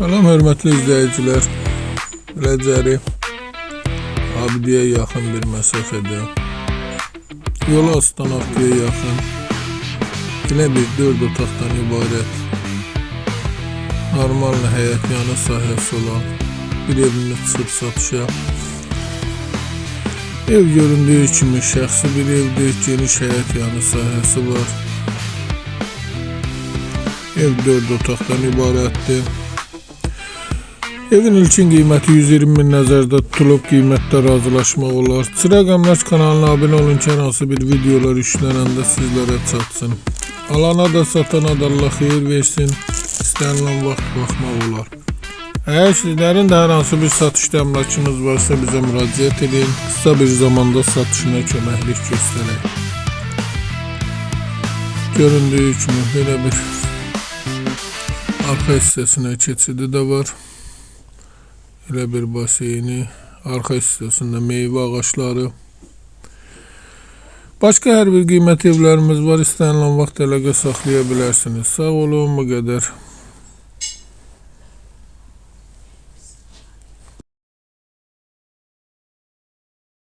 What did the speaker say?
Salam hörmətli izləyicilər. Rəcəri Abidiyə yaxın bir məsafədə, yol Astanafkiyə yaxın, yine bir 4 otaqdan ibarət normal həyət yanı sahəsi olan bir evini çıxıb satışa. Ev göründüyü kimi şəxsi bir evdir, geniş həyət yanı sahəsi var. Ev 4 otaqdan ibarətdir. Evin ilkin qiyməti 120 min nəzərdə tutulub, qiymətdə razılaşmaq olar. Çıraq Əmlak kanalına abunə olun ki, hər hansı bir videolar yüklənəndə sizlərə çatsın. Alana da satana da Allah xeyir versin, istənilən vaxt baxmaq olar. Əgər sizlərin də hər hansı bir satışda əmlakınız varsa bizə müraciət edin, qısa bir zamanda satışına köməklik göstərək. Göründüyü kimi belə bir arxa hissəsinə keçidi də var. Elə bir baseyni, arxa hissəsində meyvə ağaçları. Başqa hər bir qiymət evlərimiz var, istənilən vaxt əlaqə saxlaya bilərsiniz. Sağ olun, bu qədər.